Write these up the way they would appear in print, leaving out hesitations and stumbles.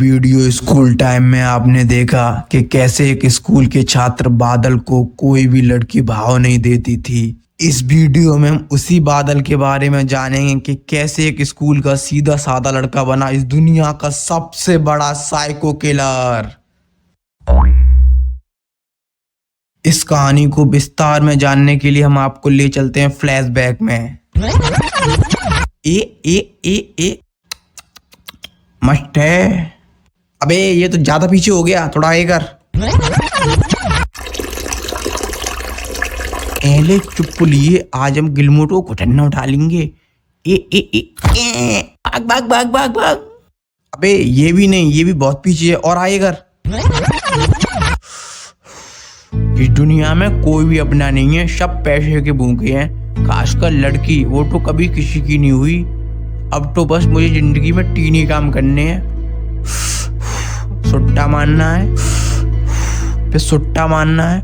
Video school time में आपने देखा कि कैसे एक स्कूल के छात्र बादल को कोई भी लड़की भाव नहीं देती थी। इस वीडियो में हम उसी बादल के बारे में जानेंगे कि कैसे एक स्कूल का सीधा साधा लड़का बना इस दुनिया का सबसे बड़ा साइको किलर। इस कहानी को विस्तार में जानने के लिए हम आपको ले चलते हैं फ्लैशबैक में। ए मस्त है। अबे ये तो ज्यादा पीछे हो गया, थोड़ा आगे कर। पहले चुप लिए, आज हम गिलमोटो को घुटना उठा लेंगे। भाग भाग भाग भाग भाग। अबे ये भी नहीं, ये भी बहुत पीछे है, और आगे कर। इस दुनिया में कोई भी अपना नहीं है, सब पैसे के भूखे हैं, खासकर लड़की, वो तो कभी किसी की नहीं हुई। अब तो बस मुझे जिंदगी में 3 ही काम करने हैं। सुट्टा मारना है, फिर सुट्टा मारना है,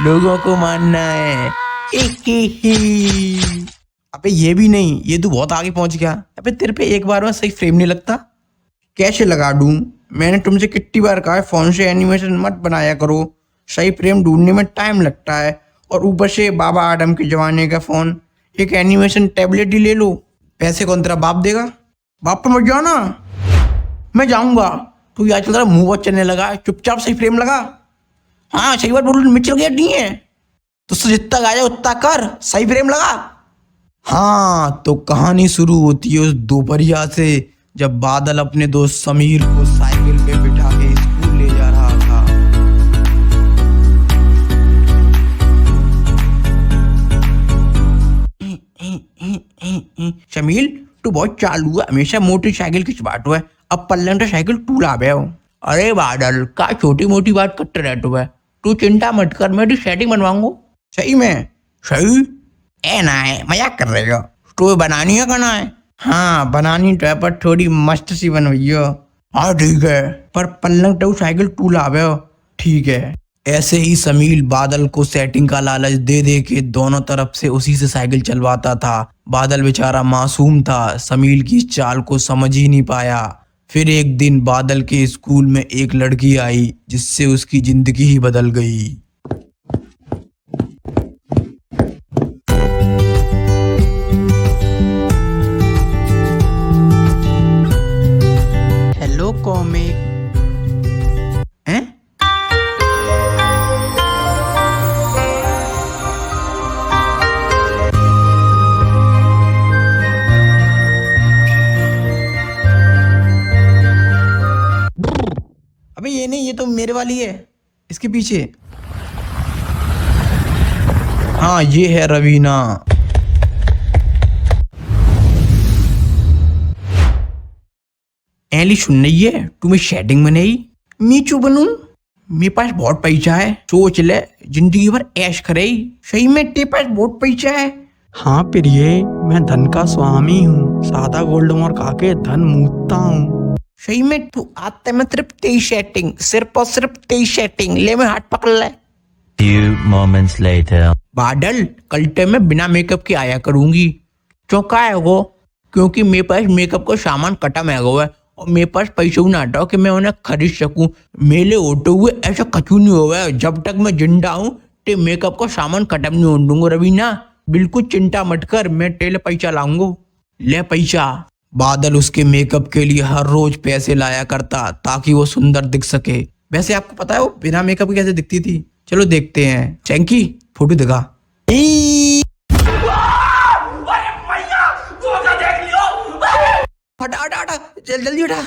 लोगों को मारना है। अबे ये भी नहीं, ये तू बहुत आगे पहुंच गया। अबे तेरे पे एक बार में सही फ्रेम नहीं लगता, कैसे लगा दूं? मैंने तुमसे कितनी बार कहा है फोन से एनिमेशन मत बनाया करो, सही फ्रेम ढूंढने में टाइम लगता है। और ऊपर से बाबा आदम के जमाने का फोन, एक एनिमेशन टैबलेट ही ले लो। पैसे कौन तेरा बाप देगा? बाप पे मत जाना, मैं जाऊंगा। तू यार चल रहा, मुंह बहुत चलने लगा, चुपचाप सही फ्रेम लगा। हाँ सही बात बोल, मिचल गया नहीं है तो जितना गाया उतना कर, सही फ्रेम लगा। हाँ तो कहानी शुरू होती है उस दोपहरिया से, जब बादल अपने दोस्त समीर को साइकिल पे बिठा के स्कूल ले जा रहा था। समीर तू बहुत चालू है, हमेशा मोटरसाइकिल खिंचवाटो है, अब पल्लन तो साइकिल तू ला बे हो। अरे बादल का छोटी मोटी बात करते रहते है, तू चिंता मत कर, मैं तो सेटिंग बनवाऊंगा। सही में? सही ए ना है, मजाक कर रहे हो? तो बनानी है करना है? हाँ बनानी तो है, पर थोड़ी मस्त सी बनवाइयो। हाँ ठीक है, पर पलंग तो साइकिल तू लावे हो। ठीक है। ऐसे ही समील बादल को सेटिंग का लालच दे दे के दोनों तरफ से उसी से साइकिल चलवाता था। बादल बेचारा मासूम था, समील की इस चाल को समझ ही नहीं पाया। फिर एक दिन बादल के स्कूल में एक लड़की आई, जिससे उसकी जिंदगी ही बदल गई। हेलो कॉमिक हैं? अबे ये नहीं, ये तो मेरे वाली है, इसके पीछे। हाँ ये है रवीना। एली सुन रही है, तुम्हें शेडिंग में नहीं मीचू बनूं? मेरे पास बहुत पैसा है, सोच ले, जिंदगी भर ऐश करे। सही में तेरे पास बहुत पैसा है? हाँ प्रिय, मैं धन का स्वामी हूँ, सादा गोल्ड मोर खा के धन मूतता हूँ। सही में? तू आता मैं सिर्फ 23 सेटिंग, सिर्फ और सिर्फ 23 सेटिंग, ले मैं हाथ पकड़ ले। Few moments later. बादल कल तो मैं बिना मेकअप के आया करूंगी। चौंका है वो, क्योंकि मेरे पास मेकअप का सामान खत्म है वो है, और मेरे पास पैसे ना हटाओ कि मैं उन्हें खरीद सकूं। मेले होते हुए ऐसा कचू नहीं हुआ है, जब तक मैं जिंदा हूं ते मेकअप का सामान खत्म नहीं हो दूंगा। रवीना बिल्कुल चिंता मत कर, मैं तेरे पैसा लाऊंगा। ले पैसा। बादल उसके मेकअप के लिए हर रोज पैसे लाया करता ताकि वो सुंदर दिख सके। वैसे आपको पता है वो बिना मेकअप के कैसे दिखती थी? चलो देखते हैं। चैंकी फोटो दिखा। हटा हटा हटा, जल्दी हटा।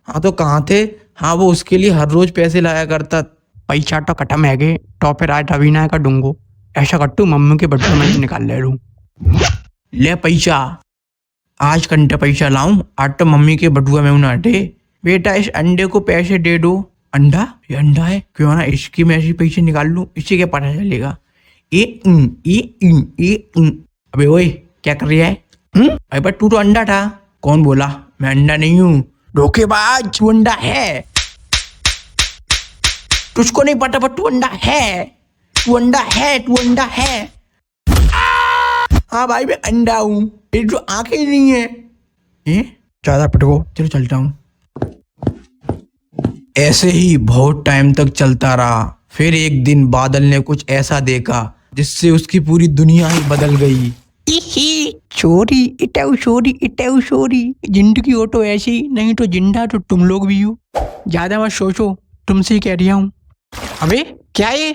हाँ तो कहाँ थे? हाँ वो उसके लिए हर रोज पैसे लाया करता। पैसा तो खत्म है गे, तो फिर आज अविनाय का डूंगो। ऐसा कट्टू मम्मी के बटन में निकाल ले लूं। ले पैसा, आज घंटे पैसा लाऊं, आज तो मम्मी के बटुआ में उन्हाटे। बेटा इस अंडे को पैसे दे दो। अंडा? ये अंडा है, क्यों ना इसकी मैं ऐसे पैसे निकाल लूं, इससे क्या पता चलेगा। अबे ओए क्या कर रही है? अबे तू तो अंडा था। कौन बोला? मैं अंडा नहीं हूँ, धोखेबाज। तू अंडा है, तुझको नहीं पता पर तू अंडा है, तू अंडा है, तू अंडा है। हाँ भाई मैं अंडा हूँ, तेरी तो आंखें ही नहीं है। ज़्यादा पिटको, चलो चलता हूँ। ऐसे ही बहुत टाइम तक चलता रहा। फिर एक दिन बादल ने कुछ ऐसा देखा जिससे उसकी पूरी दुनिया ही बदल गई। चोरी इटाऊ चोरी, जिंदगी हो तो ऐसी, नहीं तो जिंदा तो तुम लोग भी हो। ज़्यादा मत सोचो, तुमसे ही कह रहा हूँ। अबे क्या ये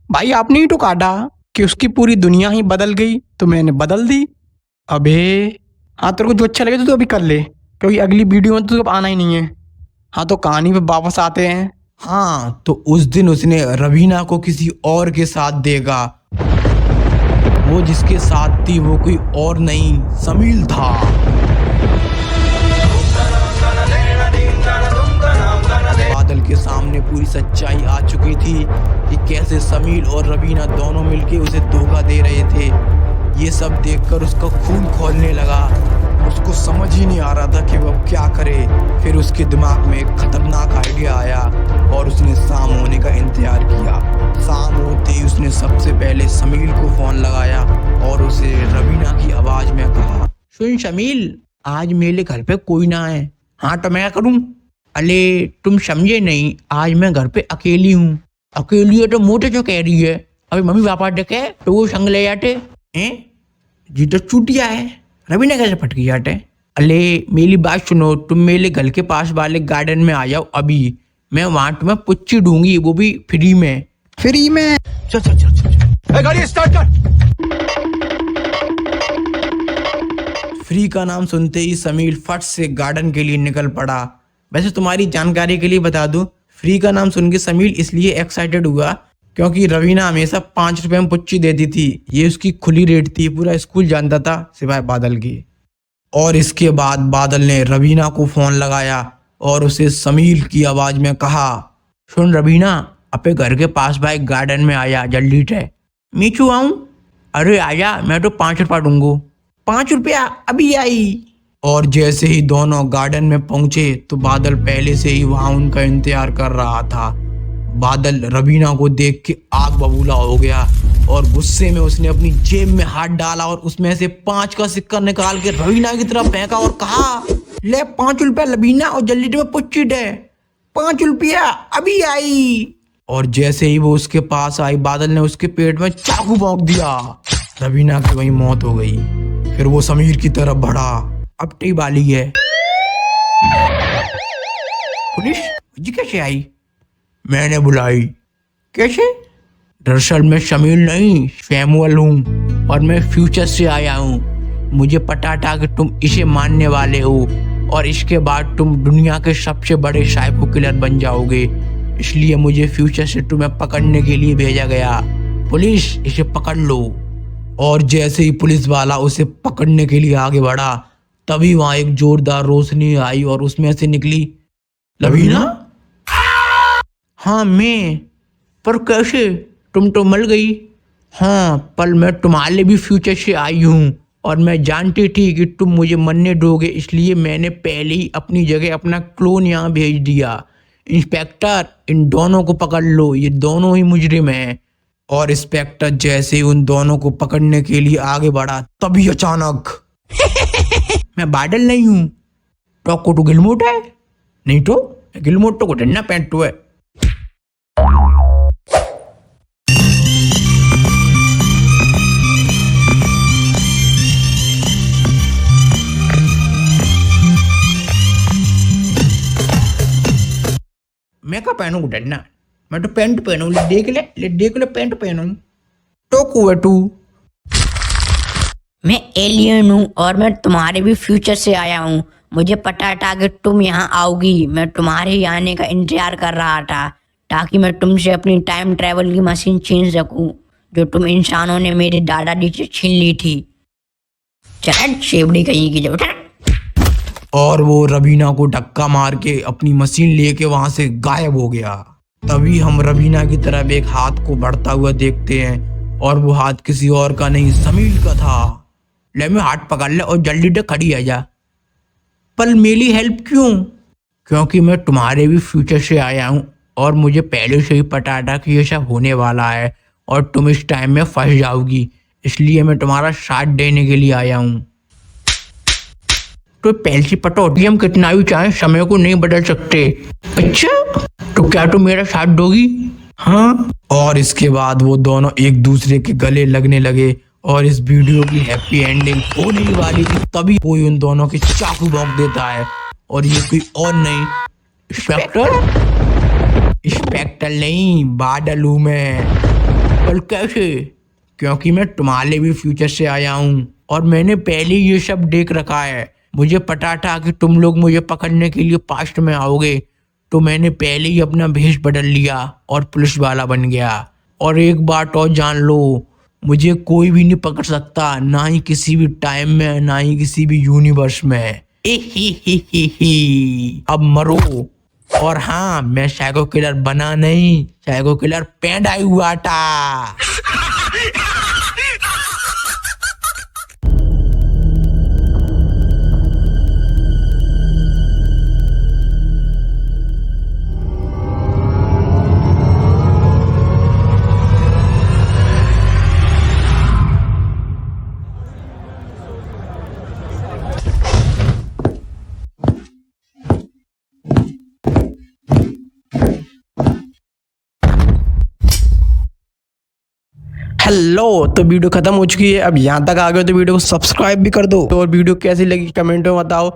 भाई, आपने ही तो काटा कि उसकी पूरी दुनिया ही बदल गई, तो मैंने बदल दी। अबे हाँ, तेरे को जो अच्छा लगे तो तू अभी कर ले, क्योंकि अगली वीडियो में तो अब आना ही नहीं है। हाँ तो कहानी पे वापस आते हैं। हाँ, तो उस दिन उसने रवीना को किसी और के साथ देखा। वो जिसके साथ थी वो कोई और नहीं, समील था। बादल के सामने पूरी सच्चाई आ चुकी थी कि कैसे समील और रवीना दोनों मिलके उसे धोखा दे रहे थे। ये सब देखकर उसका खून खौलने लगा। उसको समझ ही नहीं आ रहा था कि वो अब क्या करे। फिर उसके दिमाग में एक खतरनाक आइडिया आया और उसने शाम होने का इंतजार किया। शाम होते ही उसने सबसे पहले समील को फोन लगाया और उसे रवीना की आवाज में कहा, सुन समील, आज मेरे घर पे कोई ना है। हाँ तो मैं क्या करूं? अरे तुम समझे नहीं, आज मैं घर पे अकेली हूँ। अकेली है तो मुझे जो कह रही है, अभी मम्मी पापा देखे तो वो संग ले जाते हैं। जी तो चूटिया है, रवीना कैसे फटकी जाते? अरे मेरी बात सुनो, तुम मेरे घर के पास वाले गार्डन में आ जाओ अभी। मैं वहां तुम्हें पुच्ची दूंगी, वो भी फ्री में। फ्री में? चल चल चल चल, गाड़ी स्टार्ट कर। फ्री का नाम सुनते ही समीर फट से गार्डन के लिए निकल पड़ा। वैसे तुम्हारी जानकारी के लिए बता दूं, फ्री का नाम सुन के समीर इसलिए एक्साइटेड हुआ क्योंकि रवीना हमेशा 5 रुपए में पुच्ची देती थी। ये उसकी खुली रेट थी, पूरा स्कूल जानता था सिवाय बादल की। और इसके बाद बादल ने रवीना को फोन लगाया और उसे समीर की आवाज में कहा, सुन रवीना, अपने घर के पास भाई गार्डन में आया जल्दी से। मीचू आऊं? अरे आजा, मैं तो 5 रुपया दूंगा। 5 रुपया? अभी आई। और जैसे ही दोनों गार्डन में पहुंचे तो बादल पहले से ही वहां उनका इंतजार कर रहा था। बादल रवीना को देख के आग बबूला हो गया और गुस्से में उसने अपनी जेब में हाथ डाला और उसमें से 5 का सिक्का निकाल के रवीना की तरफ फेंका और कहा, ले 5 रुपया रवीना और जल्दी में पुच्ची दे। 5 रुपया अभी आई। और जैसे ही वो उसके पास आई, बादल ने उसके पेट में चाकू भोंक दिया। रवीना की वही मौत हो गई। फिर वो समीर की तरफ बढ़ा। अब टी वाली है। पुलिस जी कैसे आई? मैंने बुलाई। कैसे? दरअसल मैं समीर नहीं, सैमुअल हूँ और मैं फ्यूचर से आया हूँ। मुझे पता था कि तुम इसे मानने वाले हो और इसके बाद तुम दुनिया के सबसे बड़े साइको किलर बन जाओगे। इसलिए मुझे फ्यूचर से तुम्हें पकड़ने के लिए भेजा गया। पुलिस, इसे पकड़ लो। और जैसे ही पुलिस वाला उसे पकड़ने के लिए आगे बढ़ा, तभी वहां एक जोरदार रोशनी आई और उसमें से निकली रवीना। हाँ मैं। पर कैसे? तुम तो मर गई। हाँ, पर मैं तुम्हारे लिए भी फ्यूचर से आई हूँ और मैं जानती थी कि तुम मुझे मरने दोगे, इसलिए मैंने पहले ही अपनी जगह अपना क्लोन यहाँ भेज दिया। इंस्पेक्टर, इन दोनों को पकड़ लो, ये दोनों ही मुजरिम हैं। और इंस्पेक्टर जैसे ही उन दोनों को पकड़ने के लिए आगे बढ़ा, तभी अचानक मैं बादल नहीं हूँ तो गिलमोट है। नहीं तो गिलमोट तो डंडा पैंट तो है। मैं क्या पहनू डंडा? मैं तो पैंट पहनू। देख ले पैंट पहनू। तो को है तू? मैं एलियन हूँ और मैं तुम्हारे भी फ्यूचर से आया हूँ। मुझे पता था कि तुम यहाँ आओगी। मैं तुम्हारे ही आने का इंतजार कर रहा था ताकि मैं तुमसे अपनी टाइम ट्रैवल की मशीन छीन सकूँ जो तुम इंसानों ने मेरे दादाजी से छीन ली थी। चल शेवड़ी कहीं की जब। और वो रवीना को धक्का मार के अपनी मशीन लेके वहां से गायब हो गया। तभी हम रवीना की तरफ एक हाथ को बढ़ता हुआ देखते हैं और वो हाथ किसी और का नहीं, समीर का था। ले मैं हाथ पकड़ ले और जल्दी से खड़ी आ जा। पर मेरी हेल्प क्यों? क्योंकि मैं तुम्हारे भी फ्यूचर से आया हूँ और मुझे पहले से ही पता था कि ये सब होने वाला है और तुम इस टाइम में फंस जाओगी, इसलिए मैं तुम्हारा साथ देने के लिए आया हूँ। तो पहले से पता होती है हम कितना भी चाहें समय को नहीं बदल सकते। अच्छा, तो क्या तुम मेरा साथ दोगी? हाँ। और इसके बाद वो दोनों एक दूसरे के गले लगने लगे और इस वीडियो की हैप्पी एंडिंग होने ही वाली थी, तभी कोई उन दोनों के चाकू भोंक देता है और ये कोई और नहीं, इंस्पेक्टर नहीं, बादल हूं मैं। पर कैसे? क्योंकि मैं तुम्हारे भी फ्यूचर से आया हूँ और मैंने पहले ये सब देख रखा है। मुझे पता था कि तुम लोग मुझे पकड़ने के लिए पास्ट में आओगे, तो मैंने पहले ही अपना भेष बदल लिया और पुलिस वाला बन गया। और एक बात और जान लो, मुझे कोई भी नहीं पकड़ सकता, ना ही किसी भी टाइम में, ना ही किसी भी यूनिवर्स में। अब मरो। और हाँ, मैं साइको किलर बना नहीं, साइको किलर पैदा हुआ था। हेलो, तो वीडियो खत्म हो चुकी है। अब यहाँ तक आ गए तो वीडियो को सब्सक्राइब भी कर दो और वीडियो कैसी लगी कमेंट में बताओ।